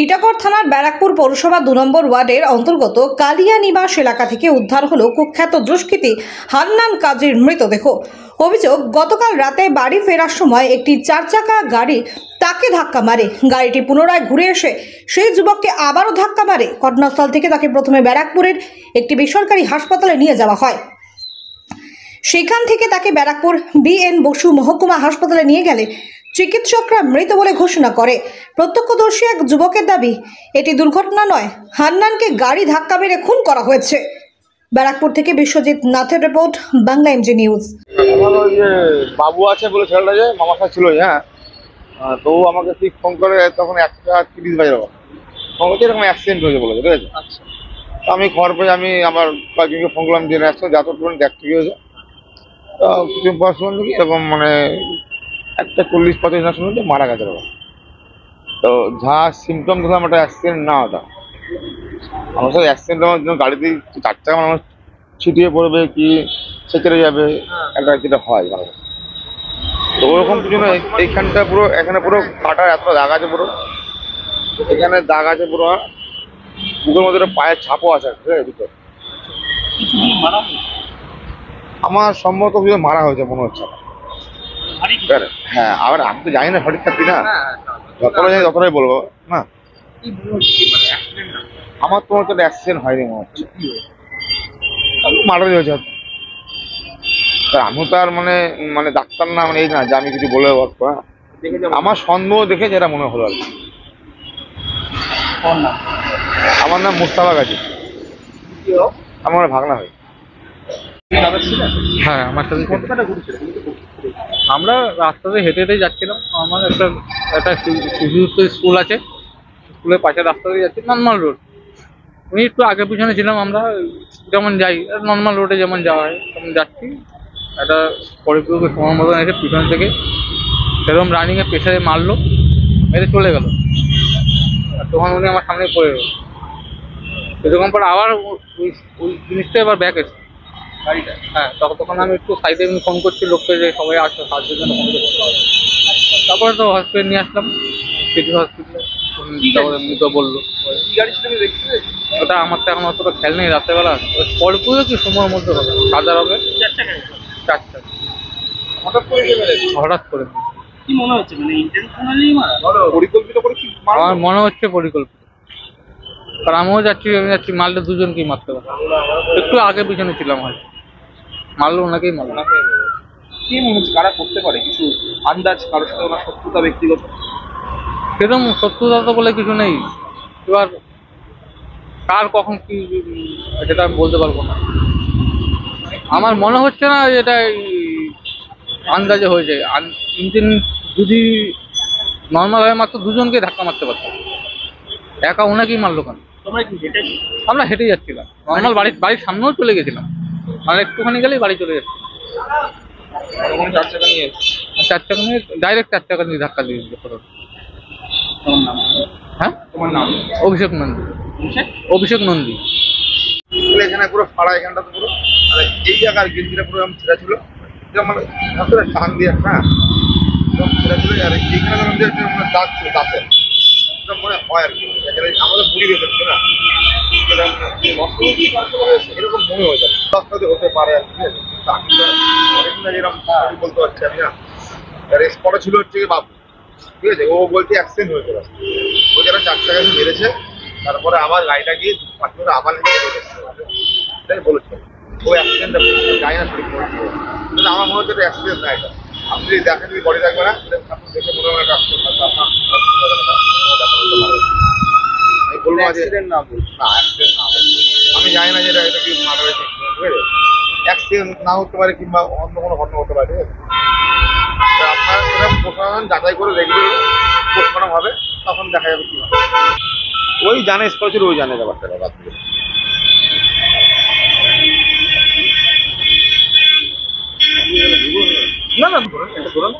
টিটাগড় থানার ব্যারাকপুর পৌরসভা ২ নম্বর ওয়ার্ডের অন্তর্গত কালিয়া নিবাস এলাকা থেকে উদ্ধার হলো কুখ্যাত দুষ্কৃতী হান্নান কাজীর মৃতদেহ। অভিযোগ, গতকাল রাতে বাড়ি ফেরার সময় একটি 4 চাকা গাড়ি তাকে ধাক্কা মারে। গাড়িটি পুনরায় ঘুরে এসে সেই যুবককে আবারও ধাক্কা মারে। ঘটনাস্থল থেকে তাকে প্রথমে ব্যারাকপুরের একটি বেসরকারি হাসপাতালে নিয়ে যাওয়া হয়। সেখান থেকে তাকে ব্যারাকপুর BN বসু মহকুমা হাসপাতালে নিয়ে গেলে চিকিৎসকরা মৃত বলে ঘোষণা করে। প্রত্যক্ষদর্শী এক যুবকের দাবি, এটি দুর্ঘটনা নয়, হান্নানকে গাড়ি ধাক্কা মেরে খুন করা হয়েছে। ব্যারাকপুর থেকে বিশ্বজিৎ নাথের রিপোর্ট, বাংলা MG নিউজ। আমার ওই যে বাবু আছে বলে ছেলেটা যে মামার সাথে ছিল, হ্যাঁ, তো ও আমাকে ঠিক ফোন করে তখন 1:30 বাজে ফোন করছে, এরকম অ্যাক্সিডেন্ট হয়েছে বলেছে, ঠিক আছে। আচ্ছা, আমি খবর পেয়ে আমি আমার কয়েকজনকে ফোন করলাম যে অ্যাক্সিডেন্ট যত টুকুন দেখতে গিয়েছে। তো কিছু পর শুনলাম কি এরকম মানে 1:40-45 না শুনলাম যে মারা গেছে এরকম। তো যা সিমটম দেখলাম একটা অ্যাক্সিডেন্ট না, ওটা আমার সাথে অ্যাক্সিডেন্ট হওয়ার জন্য গাড়িতে 4 চাকা মানুষ ছিটিয়ে পড়বে কি সেচেরে যাবে, একটা যেটা হয় মানুষ। তো ওরকম কিছু না, এইখানটা পুরো এখানে পুরো কাটার এত দাগ আছে, পুরো এখানে দাগ আছে পুরো, বুকের মধ্যে পায়ের ছাপও আছে ভিতরে। আমার সম্ভবত মারা হয়েছে মনে হচ্ছে। হ্যাঁ, আবার আমি তো জানি না সঠিক থাকবি না, যতটা জানি ততটাই বলবো না। আমার তো মতো অ্যাক্সিডেন্ট হয়নি মনে হচ্ছে, মারা হয়েছে। আমি তো আর মানে মানে ডাক্তার না, মানে এই না যে আমি কিছু বলে পারবো। আমার সন্দেহ দেখে যেটা মনে হলো আর কি। আমার নাম মুস্তাফা গাজী, আমার ভাগনা হয়। হ্যাঁ, আমার সাথে আমরা রাস্তাতে হেঁটে হেঁটে যাচ্ছিলাম। আমার একটা শিশু স্কুল আছে, স্কুলের পাশে রাস্তা দিয়ে যাচ্ছি, নর্মাল রোড। উনি একটু আগে পিছনে ছিলাম, আমরা যেমন যাই নর্মাল রোডে যেমন যাওয়া হয় তেমন যাচ্ছি। একটা পরিপূরক সময় মতন এসে পিছন থেকে সেরকম রানিংয়ে প্রেশারে মারলো, মেরে চলে গেল। আর তখন উনি আমার সামনে পড়ে গেল। এরকম পর আবার ওই জিনিসটা এবার ব্যাক এসে গাড়িটা। হ্যাঁ, তখন আমি একটু সাইডে ফোন করছি লোককে যে সবাই আসো, সাহায্যের জন্য ফোন করছি। তারপরে তো হসপিটালে নিয়ে আসলাম, সিটি হসপিটালে। তো বললো ওটা আমার তো এখন অতটা খেয়াল নেই, রাত্রেবেলা পরপুরে কি সময়ের মধ্যে হবে, সাদা রঙের 4 চাকা হঠাৎ করে। কি মনে হচ্ছে, মানে ইন্টেনশনালি মারা, পরিকল্পিত করে কি? আমার মনে হচ্ছে পরিকল্পিত, কারণ আমিও যাচ্ছি মারলে দুজনকেই মারতে পারে। একটু আগে পিছনে ছিলাম, হয়তো মারলো ওনাকেই মারলো। কি মনে হচ্ছে কারা করতে পারে, কিছু আন্দাজ, কারোর সাথে ওনার শত্রুতা ব্যক্তিগত? সেরকম শত্রুতা তো বলে কিছু নেই, এবার কার কখন কি সেটা আমি বলতে পারবো না। আমার মনে হচ্ছে না এটা আন্দাজে হয়েছে। ইঞ্জিন যদি নর্মাল হয় মাত্র দুজনকে ধাক্কা মারতে পারতো, একা ওনাকেই মারলো কেন? তোমরা কি হেঁটে? আমরা হেঁটে যাচ্ছিলাম, নর্মাল বাড়ির সামনেও চলে গেছিলাম, মানে একটুখানি গেলেই বাড়ি চলে যাচ্ছি। 4 চাকা নিয়ে 4 চাকা নিয়ে ডাইরেক্ট 4 চাকা নিয়ে ধাক্কা দিয়ে দিল। তোমার নাম? হ্যাঁ, তোমার নাম? অভিষেক নন্দী। অভিষেক নন্দী। এখানে পুরো ফাড়া, এখানটা তো পুরো মানে এই জায়গার গেঞ্জিটা পুরো এরকম ছেঁড়া ছিল, মানে হাতের টান দিয়ে, হ্যাঁ, এরকম ছেঁড়া ছিল। আর এইখানে মানে দাঁত ছিল, দাঁতের মনে হয় আর কি। আমাদের বুড়ি বেঁচেছে না, এরকম মনে হয়ে যাবে, রাস্তাতে হতে পারে আর কি। অনেকদিন আগে এরকম বলতে পারছি আমি না। স্পটে ছিল হচ্ছে কি বাবু, ঠিক আছে, ও বলছে অ্যাক্সিডেন্ট হয়েছে, ও যারা 4 চাকা মেরেছে, তারপরে আবার গাড়িটা গিয়ে 5 মিনিট আবার এটাই বলেছে ও অ্যাক্সিডেন্টটা যাই না ঠিক বলছে। আমার মনে হচ্ছে এটা অ্যাক্সিডেন্ট না, এটা আপনি যদি দেখেন, যদি বডি থাকবে না আপনি দেখে মনে হয় আমি বলবো অ্যাক্সিডেন্ট না, না অ্যাক্সিডেন্ট না। আমি জানি না যে এটা কি মারা হয়েছে, ঠিক আছে, অ্যাক্সিডেন্ট না হতে পারে কিংবা অন্য কোনো ঘটনা হতে পারে, ঠিক আছে। আপনারা প্রশাসন যাচাই করে দেখবে, পোস্টমর্টম হবে, তখন দেখা যাবে কি হবে। ওই জানে স্পট ছিল, ওই জানে ব্যাপারটা। না না, ধরুন এটা ধরুন।